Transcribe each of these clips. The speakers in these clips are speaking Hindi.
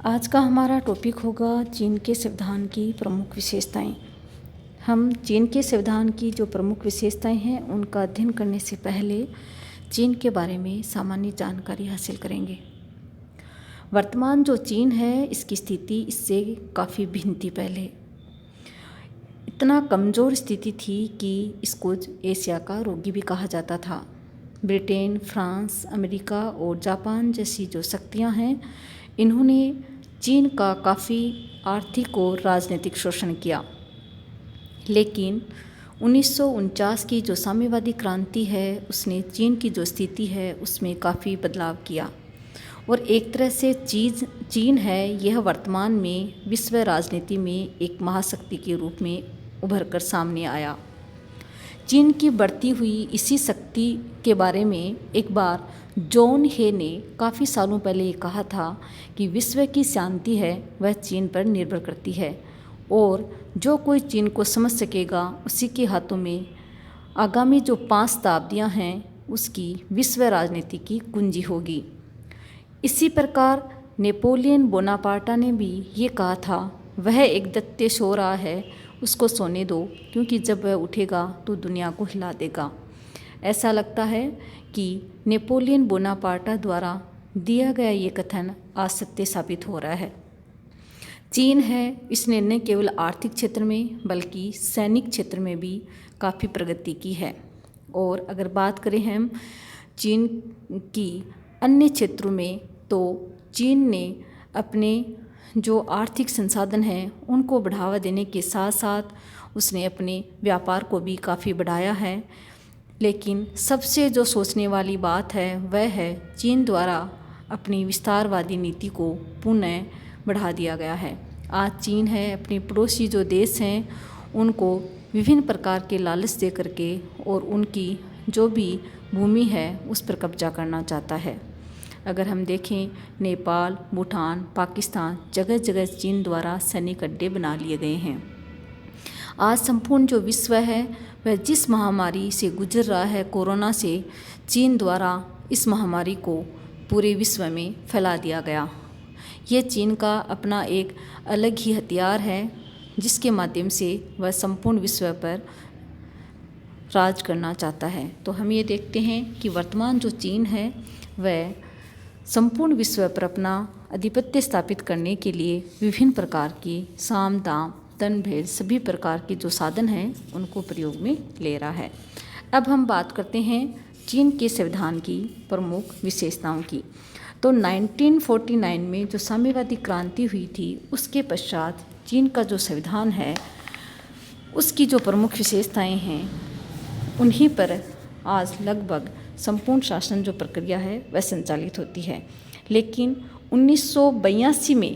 आज का हमारा टॉपिक होगा चीन के संविधान की प्रमुख विशेषताएं। हम चीन के संविधान की जो प्रमुख विशेषताएं हैं उनका अध्ययन करने से पहले चीन के बारे में सामान्य जानकारी हासिल करेंगे। वर्तमान जो चीन है इसकी स्थिति इससे काफ़ी भिन्न थी। पहले इतना कमज़ोर स्थिति थी कि इसको एशिया का रोगी भी कहा जाता था। ब्रिटेन, फ्रांस, अमेरिका और जापान जैसी जो शक्तियां हैं इन्होंने चीन का काफ़ी आर्थिक और राजनीतिक शोषण किया। लेकिन 1949 की जो साम्यवादी क्रांति है उसने चीन की जो स्थिति है उसमें काफ़ी बदलाव किया और एक तरह से चीन है यह वर्तमान में विश्व राजनीति में एक महाशक्ति के रूप में उभर कर सामने आया। चीन की बढ़ती हुई इसी शक्ति के बारे में एक बार जॉन हे ने काफ़ी सालों पहले ये कहा था कि विश्व की शांति है वह चीन पर निर्भर करती है और जो कोई चीन को समझ सकेगा उसी के हाथों में आगामी जो 5 शताब्दियाँ हैं उसकी विश्व राजनीति की कुंजी होगी। इसी प्रकार नेपोलियन बोनापार्टा ने भी ये कहा था वह एक दैत्य सो रहा है उसको सोने दो क्योंकि जब वह उठेगा तो दुनिया को हिला देगा। ऐसा लगता है कि नेपोलियन बोनापार्टा द्वारा दिया गया ये कथन आज सत्य साबित हो रहा है। चीन है इसने न केवल आर्थिक क्षेत्र में बल्कि सैनिक क्षेत्र में भी काफ़ी प्रगति की है। और अगर बात करें हम चीन की अन्य क्षेत्रों में तो चीन ने अपने जो आर्थिक संसाधन हैं उनको बढ़ावा देने के साथ साथ उसने अपने व्यापार को भी काफ़ी बढ़ाया है। लेकिन सबसे जो सोचने वाली बात है वह है चीन द्वारा अपनी विस्तारवादी नीति को पुनः बढ़ा दिया गया है। आज चीन है अपने पड़ोसी जो देश हैं उनको विभिन्न प्रकार के लालच दे करके और उनकी जो भी भूमि है उस पर कब्जा करना चाहता है। अगर हम देखें नेपाल, भूटान, पाकिस्तान जगह जगह चीन द्वारा सैनिक अड्डे बना लिए गए हैं। आज संपूर्ण जो विश्व है वह जिस महामारी से गुजर रहा है कोरोना से, चीन द्वारा इस महामारी को पूरे विश्व में फैला दिया गया। ये चीन का अपना एक अलग ही हथियार है जिसके माध्यम से वह संपूर्ण विश्व पर राज करना चाहता है। तो हम ये देखते हैं कि वर्तमान जो चीन है वह संपूर्ण विश्व पर अपना आधिपत्य स्थापित करने के लिए विभिन्न प्रकार की साम दाम तन भेद सभी प्रकार के जो साधन हैं उनको प्रयोग में ले रहा है। अब हम बात करते हैं चीन के संविधान की प्रमुख विशेषताओं की। तो 1949 में जो साम्यवादी क्रांति हुई थी उसके पश्चात चीन का जो संविधान है उसकी जो प्रमुख विशेषताएं हैं उन्हीं पर आज लगभग संपूर्ण शासन जो प्रक्रिया है वह संचालित होती है। लेकिन 1982 में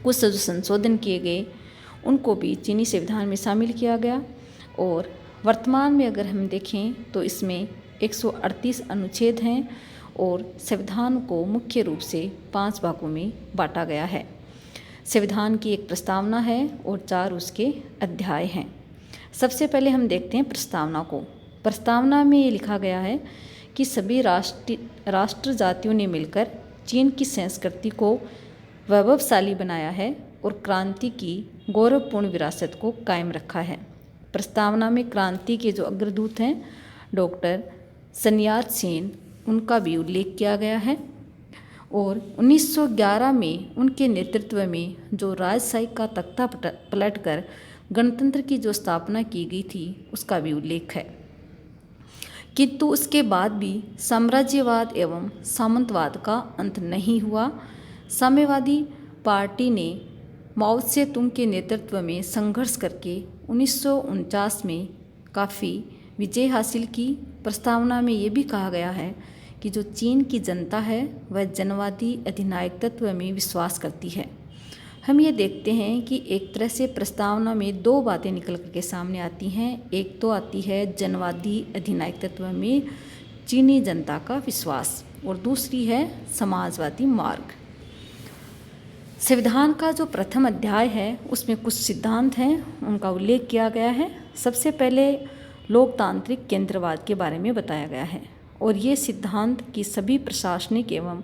कुछ जो संशोधन किए गए उनको भी चीनी संविधान में शामिल किया गया और वर्तमान में अगर हम देखें तो इसमें 138 अनुच्छेद हैं और संविधान को मुख्य रूप से 5 भागों में बांटा गया है। संविधान की एक प्रस्तावना है और 4 उसके अध्याय हैं। सबसे पहले हम देखते हैं प्रस्तावना को। प्रस्तावना में ये लिखा गया है कि सभी राष्ट्र जातियों ने मिलकर चीन की संस्कृति को वैभवशाली बनाया है और क्रांति की गौरवपूर्ण विरासत को कायम रखा है। प्रस्तावना में क्रांति के जो अग्रदूत हैं डॉक्टर सन यात सेन उनका भी उल्लेख किया गया है और 1911 में उनके नेतृत्व में जो राजशाही का तख्ता पलटकर गणतंत्र की जो स्थापना की गई थी उसका भी उल्लेख है। किंतु उसके बाद भी साम्राज्यवाद एवं सामंतवाद का अंत नहीं हुआ। साम्यवादी पार्टी ने माओ त्से तुंग के नेतृत्व में संघर्ष करके 1949 में काफ़ी विजय हासिल की। प्रस्तावना में ये भी कहा गया है कि जो चीन की जनता है वह जनवादी अधिनायक तत्व में विश्वास करती है। हम ये देखते हैं कि एक तरह से प्रस्तावना में 2 बातें निकल कर के सामने आती हैं। एक तो आती है जनवादी अधिनायक तत्व में चीनी जनता का विश्वास और दूसरी है समाजवादी मार्ग। संविधान का जो प्रथम अध्याय है उसमें कुछ सिद्धांत हैं उनका उल्लेख किया गया है। सबसे पहले लोकतांत्रिक केंद्रवाद के बारे में बताया गया है और ये सिद्धांत कि सभी प्रशासनिक एवं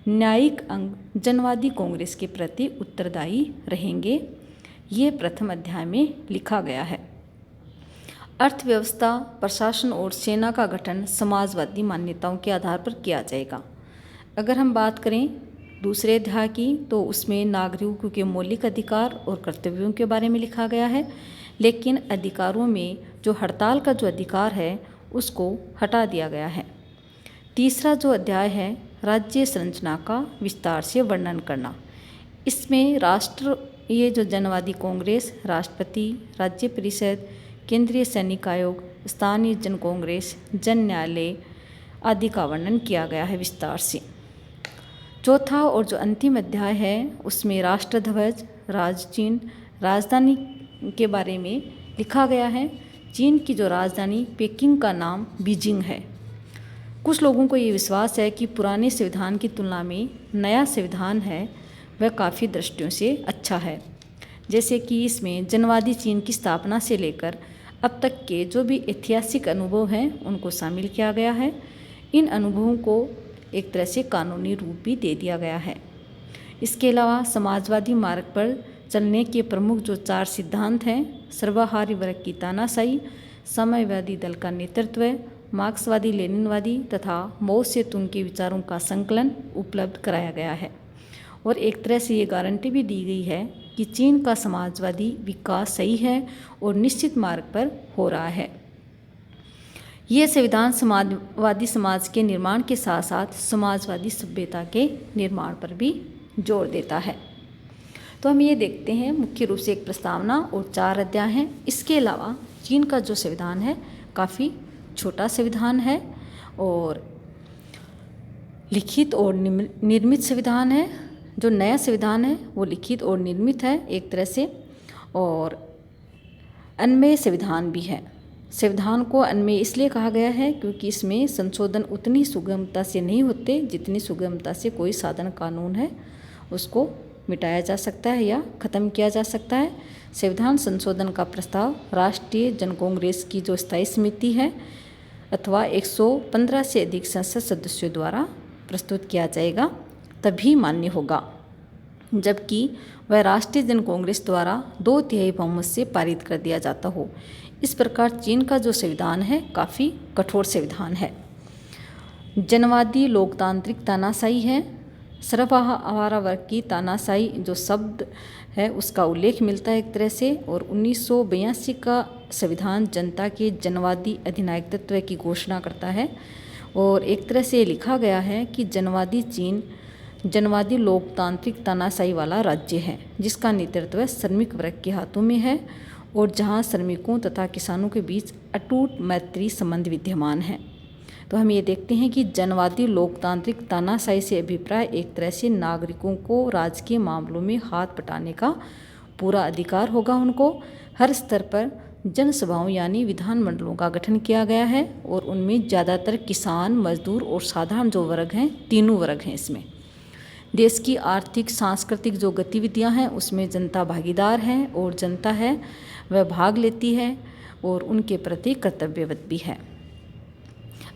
न्यायिक अंग जनवादी कांग्रेस के प्रति उत्तरदायी रहेंगे। ये प्रथम अध्याय में लिखा गया है। अर्थव्यवस्था, प्रशासन और सेना का गठन समाजवादी मान्यताओं के आधार पर किया जाएगा। अगर हम बात करें दूसरे अध्याय की, तो उसमें नागरिकों के मौलिक अधिकार और कर्तव्यों के बारे में लिखा गया है, लेकिन अधिकारों में जो हड़ताल का जो अधिकार है उसको हटा दिया गया है। तीसरा जो अध्याय है, राज्य संरचना का विस्तार से वर्णन करना। इसमें ये जो जनवादी कांग्रेस, राष्ट्रपति, राज्य परिषद, केंद्रीय सैनिक आयोग, स्थानीय जन कांग्रेस, जन न्यायालय आदि का वर्णन किया गया है विस्तार से। चौथा और जो अंतिम अध्याय है उसमें राष्ट्रध्वज, राजचिन्ह, राजधानी के बारे में लिखा गया है। चीन की जो राजधानी पेकिंग का नाम बीजिंग है। कुछ लोगों को ये विश्वास है कि पुराने संविधान की तुलना में नया संविधान है वह काफ़ी दृष्टियों से अच्छा है, जैसे कि इसमें जनवादी चीन की स्थापना से लेकर अब तक के जो भी ऐतिहासिक अनुभव हैं उनको शामिल किया गया है। इन अनुभवों को एक तरह से कानूनी रूप भी दे दिया गया है। इसके अलावा समाजवादी मार्ग पर चलने के प्रमुख जो 4 सिद्धांत हैं, सर्वाहारी वर्ग की तानाशाही, साम्यवादी दल का नेतृत्व, मार्क्सवादी लेनिनवादी तथा माओ से तुंग के विचारों का संकलन उपलब्ध कराया गया है। और एक तरह से ये गारंटी भी दी गई है कि चीन का समाजवादी विकास सही है और निश्चित मार्ग पर हो रहा है। ये संविधान समाजवादी समाज के निर्माण के साथ साथ समाजवादी सभ्यता के निर्माण पर भी जोर देता है। तो हम ये देखते हैं मुख्य रूप से एक प्रस्तावना और 4 अध्याय हैं। इसके अलावा चीन का जो संविधान है काफ़ी छोटा संविधान है और लिखित और निर्मित संविधान है। जो नया संविधान है वो लिखित और निर्मित है एक तरह से, और अन्वय संविधान भी है। संविधान को अन्वय इसलिए कहा गया है क्योंकि इसमें संशोधन उतनी सुगमता से नहीं होते जितनी सुगमता से कोई साधारण कानून है उसको मिटाया जा सकता है या ख़त्म किया जा सकता है। संविधान संशोधन का प्रस्ताव राष्ट्रीय जन कांग्रेस की जो स्थायी समिति है अथवा 115 से अधिक संसद सदस्यों द्वारा प्रस्तुत किया जाएगा तभी मान्य होगा, जबकि वह राष्ट्रीय जन कांग्रेस द्वारा 2/3 बहुमत से पारित कर दिया जाता हो। इस प्रकार चीन का जो संविधान है काफ़ी कठोर संविधान है। जनवादी लोकतांत्रिक तानाशाही है। सर्वहारा वर्ग की तानाशाही जो शब्द है उसका उल्लेख मिलता है एक तरह से, और 1982 का संविधान जनता के जनवादी अधिनायकत्व की घोषणा करता है। और एक तरह से लिखा गया है कि जनवादी चीन जनवादी लोकतांत्रिक तानाशाही वाला राज्य है जिसका नेतृत्व श्रमिक वर्ग के हाथों में है और जहां श्रमिकों तथा किसानों के बीच अटूट मैत्री संबंध विद्यमान है। तो हम ये देखते हैं कि जनवादी लोकतांत्रिक तानाशाही से अभिप्राय एक तरह से नागरिकों को राजकीय मामलों में हाथ बटाने का पूरा अधिकार होगा। उनको हर स्तर पर जनसभाओं यानी विधानमंडलों का गठन किया गया है और उनमें ज़्यादातर किसान, मजदूर और साधारण जो वर्ग हैं, तीनों वर्ग हैं। इसमें देश की आर्थिक सांस्कृतिक जो गतिविधियां हैं उसमें जनता भागीदार है और जनता है वह भाग लेती है और उनके प्रति कर्तव्यवत भी है।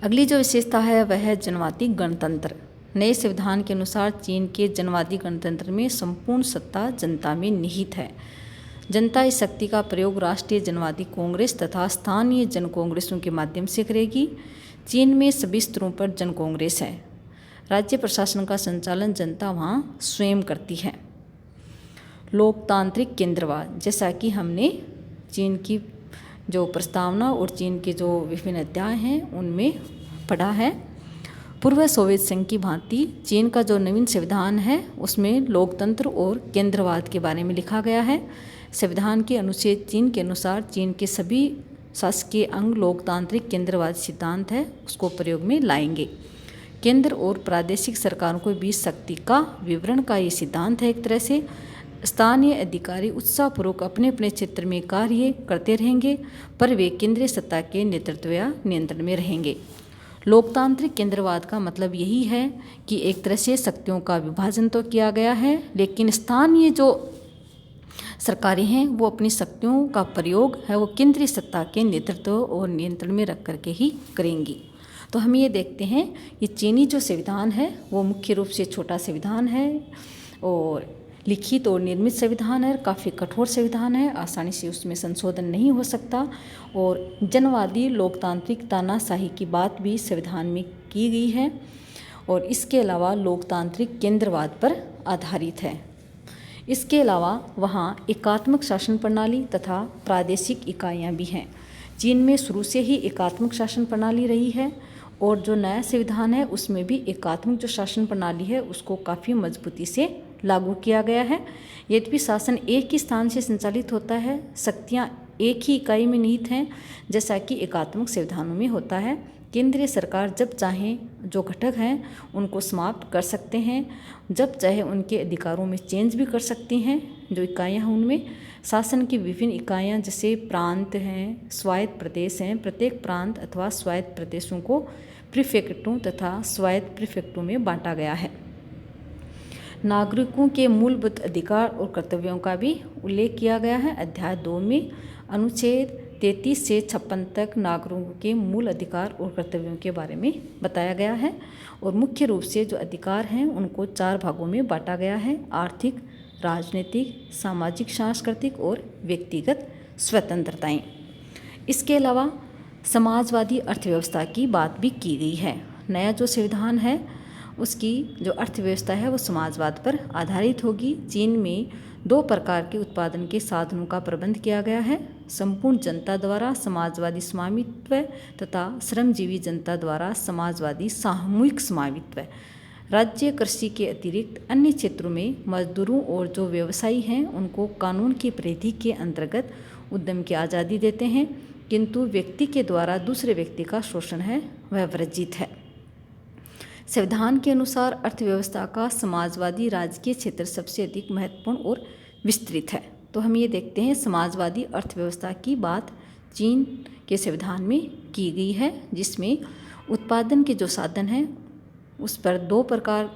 अगली जो विशेषता है वह है जनवादी गणतंत्र। नए संविधान के अनुसार चीन के जनवादी गणतंत्र में संपूर्ण सत्ता जनता में निहित है। जनता इस शक्ति का प्रयोग राष्ट्रीय जनवादी कांग्रेस तथा स्थानीय जन कांग्रेसों के माध्यम से करेगी। चीन में सभी स्तरों पर जन कांग्रेस है। राज्य प्रशासन का संचालन जनता वहाँ स्वयं करती है। लोकतांत्रिक केंद्रवाद, जैसा कि हमने चीन की जो प्रस्तावना और चीन के जो विभिन्न अध्याय हैं उनमें पढ़ा है। पूर्व सोवियत संघ की भांति चीन का जो नवीन संविधान है उसमें लोकतंत्र और केंद्रवाद के बारे में लिखा गया है। संविधान के अनुच्छेद 3 के अनुसार चीन के सभी शासकीय अंग लोकतांत्रिक केंद्रवाद सिद्धांत है उसको प्रयोग में लाएंगे। केंद्र और प्रादेशिक सरकारों के बीच शक्ति का विवरण का ये सिद्धांत है। एक तरह से स्थानीय अधिकारी उत्साहपूर्वक अपने अपने क्षेत्र में कार्य करते रहेंगे पर वे केंद्रीय सत्ता के नेतृत्व या नियंत्रण में रहेंगे। लोकतांत्रिक केंद्रवाद का मतलब यही है कि एक तरह से शक्तियों का विभाजन तो किया गया है लेकिन स्थानीय जो सरकारें हैं वो अपनी शक्तियों का प्रयोग है वो केंद्रीय सत्ता के नेतृत्व और नियंत्रण में रख करके ही करेंगी। तो हम ये देखते हैं ये चीनी जो संविधान है वो मुख्य रूप से छोटा संविधान है और लिखित और निर्मित संविधान है, काफ़ी कठोर संविधान है, आसानी से उसमें संशोधन नहीं हो सकता और जनवादी लोकतांत्रिक तानाशाही की बात भी संविधान में की गई है और इसके अलावा लोकतांत्रिक केंद्रवाद पर आधारित है। इसके अलावा वहाँ एकात्मक शासन प्रणाली तथा प्रादेशिक इकाइयाँ भी हैं। चीन में शुरू से ही एकात्मक शासन प्रणाली रही है और जो नया संविधान है उसमें भी एकात्मक जो शासन प्रणाली है उसको काफ़ी मजबूती से लागू किया गया है। यद्यपि शासन एक ही स्थान से संचालित होता है, शक्तियाँ एक ही इकाई में निहित हैं, जैसा कि एकात्मक संविधानों में होता है। केंद्रीय सरकार जब चाहे जो घटक हैं उनको समाप्त कर सकते हैं, जब चाहे उनके अधिकारों में चेंज भी कर सकती हैं। जो इकाइयाँ हैं उनमें शासन की विभिन्न इकाइयाँ जैसे प्रांत हैं, स्वायत्त प्रदेश हैं, प्रत्येक प्रांत अथवा स्वायत्त प्रदेशों को प्रीफेक्टों तथा स्वायत्त प्रीफेक्टों में बांटा गया है। नागरिकों के मूलभूत अधिकार और कर्तव्यों का भी उल्लेख किया गया है। अध्याय 2 में अनुच्छेद 33 से 56 तक नागरिकों के मूल अधिकार और कर्तव्यों के बारे में बताया गया है और मुख्य रूप से जो अधिकार हैं उनको 4 भागों में बांटा गया है: आर्थिक, राजनीतिक, सामाजिक, सांस्कृतिक और व्यक्तिगत स्वतंत्रताएं। इसके अलावा समाजवादी अर्थव्यवस्था की बात भी की गई है। नया जो संविधान है उसकी जो अर्थव्यवस्था है वो समाजवाद पर आधारित होगी। चीन में 2 प्रकार के उत्पादन के साधनों का प्रबंध किया गया है: संपूर्ण जनता द्वारा समाजवादी स्वामित्व तथा श्रमजीवी जनता द्वारा समाजवादी सामूहिक स्वामित्व। राज्य कृषि के अतिरिक्त अन्य क्षेत्रों में मजदूरों और जो व्यवसायी हैं उनको कानून की परिधि के अंतर्गत उद्यम की आज़ादी देते हैं, किंतु व्यक्ति के द्वारा दूसरे व्यक्ति का शोषण है वह वर्जित है। संविधान के अनुसार अर्थव्यवस्था का समाजवादी राजकीय क्षेत्र सबसे अधिक महत्वपूर्ण और विस्तृत है। तो हम ये देखते हैं समाजवादी अर्थव्यवस्था की बात चीन के संविधान में की गई है, जिसमें उत्पादन के जो साधन हैं उस पर 2 प्रकार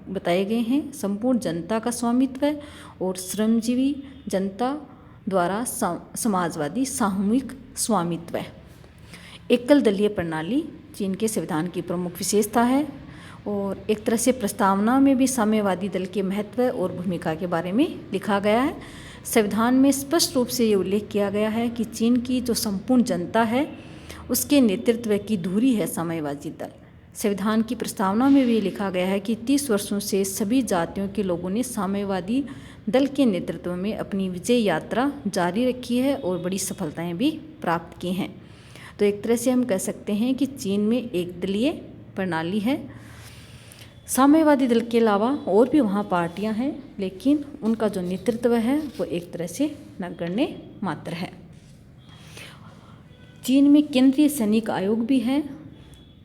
बताए गए हैं: संपूर्ण जनता का स्वामित्व और श्रमजीवी जनता द्वारा समाजवादी सामूहिक स्वामित्व। एकल दलीय प्रणाली चीन के संविधान की प्रमुख विशेषता है और एक तरह से प्रस्तावना में भी साम्यवादी दल के महत्व और भूमिका के बारे में लिखा गया है। संविधान में स्पष्ट रूप से ये उल्लेख किया गया है कि चीन की जो संपूर्ण जनता है उसके नेतृत्व की धुरी है साम्यवादी दल। संविधान की प्रस्तावना में भी लिखा गया है कि 30 वर्षों से सभी जातियों के लोगों ने साम्यवादी दल के नेतृत्व में अपनी विजय यात्रा जारी रखी है और बड़ी सफलताएं भी प्राप्त की हैं। तो एक तरह से हम कह सकते हैं कि चीन में एक दलीय प्रणाली है। साम्यवादी दल के अलावा और भी वहाँ पार्टियां हैं, लेकिन उनका जो नेतृत्व है वो एक तरह से नगण्य मात्र है। चीन में केंद्रीय सैनिक आयोग भी है।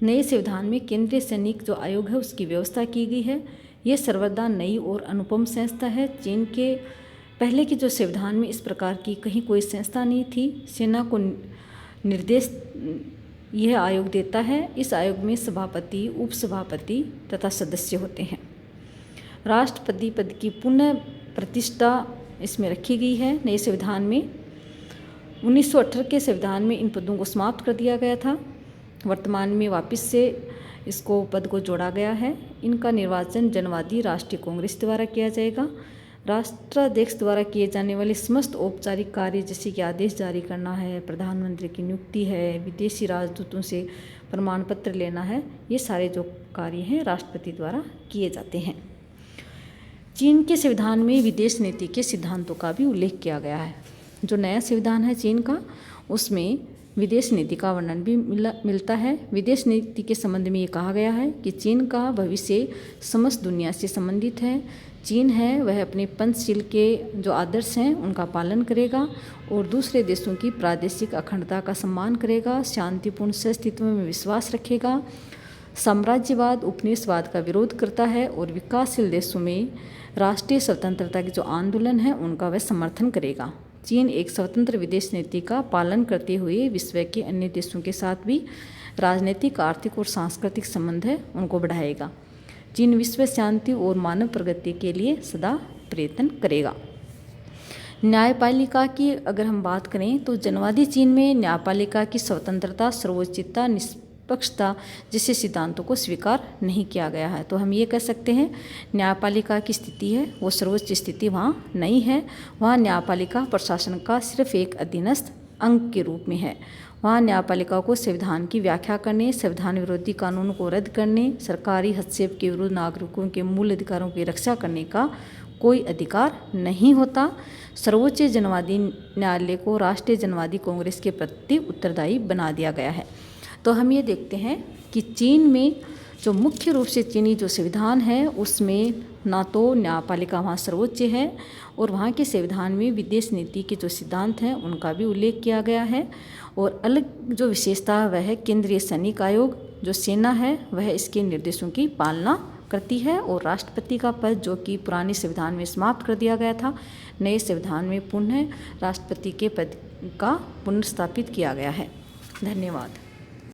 नए संविधान में केंद्रीय सैनिक जो आयोग है उसकी व्यवस्था की गई है। ये सर्वदा नई और अनुपम संस्था है। चीन के पहले के जो संविधान में इस प्रकार की कहीं कोई संस्था नहीं थी। सेना को निर्देश यह आयोग देता है। इस आयोग में सभापति, उपसभापति तथा सदस्य होते हैं। राष्ट्रपति पद की पुनः प्रतिष्ठा इसमें रखी गई है। नए संविधान में 1918 के संविधान में इन पदों को समाप्त कर दिया गया था। वर्तमान में वापस से इसको पद को जोड़ा गया है। इनका निर्वाचन जनवादी राष्ट्रीय कांग्रेस द्वारा किया जाएगा। राष्ट्राध्यक्ष द्वारा किए जाने वाले समस्त औपचारिक कार्य जैसे कि आदेश जारी करना है, प्रधानमंत्री की नियुक्ति है, विदेशी राजदूतों से प्रमाण पत्र लेना है, ये सारे जो कार्य हैं राष्ट्रपति द्वारा किए जाते हैं। चीन के संविधान में विदेश नीति के सिद्धांतों का भी उल्लेख किया गया है। जो नया संविधान है चीन का उसमें विदेश नीति का वर्णन भी मिलता है। विदेश नीति के संबंध में ये कहा गया है कि चीन का भविष्य समस्त दुनिया से संबंधित है। चीन है वह अपने पंचशील के जो आदर्श हैं उनका पालन करेगा और दूसरे देशों की प्रादेशिक अखंडता का सम्मान करेगा, शांतिपूर्ण सहअस्तित्व में विश्वास रखेगा, साम्राज्यवाद उपनिवेशवाद का विरोध करता है और विकासशील देशों में राष्ट्रीय स्वतंत्रता के जो आंदोलन हैं उनका वह समर्थन करेगा। चीन एक स्वतंत्र विदेश नीति का पालन करते हुए विश्व के अन्य देशों के साथ भी राजनीतिक, आर्थिक और सांस्कृतिक संबंध है उनको बढ़ाएगा। चीन विश्व शांति और मानव प्रगति के लिए सदा प्रयत्न करेगा। न्यायपालिका की अगर हम बात करें तो जनवादी चीन में न्यायपालिका की स्वतंत्रता, सर्वोच्चता, निष्पक्षता जैसे सिद्धांतों को स्वीकार नहीं किया गया है। तो हम ये कह सकते हैं न्यायपालिका की स्थिति है वो सर्वोच्च स्थिति वहाँ नहीं है। वहाँ न्यायपालिका प्रशासन का सिर्फ एक अधीनस्थ अंग के रूप में है। वहाँ न्यायपालिका को संविधान की व्याख्या करने, संविधान विरोधी कानून को रद्द करने, सरकारी हस्तक्षेप के विरुद्ध नागरिकों के मूल अधिकारों की रक्षा करने का कोई अधिकार नहीं होता। सर्वोच्च जनवादी न्यायालय को राष्ट्रीय जनवादी कांग्रेस के प्रति उत्तरदायी बना दिया गया है। तो हम ये देखते हैं कि चीन में जो मुख्य रूप से चीनी जो संविधान है उसमें ना तो न्यायपालिका वहाँ सर्वोच्च है और वहाँ के संविधान में विदेश नीति के जो सिद्धांत हैं उनका भी उल्लेख किया गया है। और अलग जो विशेषता वह है केंद्रीय सैनिक आयोग, जो सेना है वह इसके निर्देशों की पालना करती है। और राष्ट्रपति का पद जो कि पुराने संविधान में समाप्त कर दिया गया था, नए संविधान में पुनः राष्ट्रपति के पद का पुनर्स्थापित किया गया है। धन्यवाद।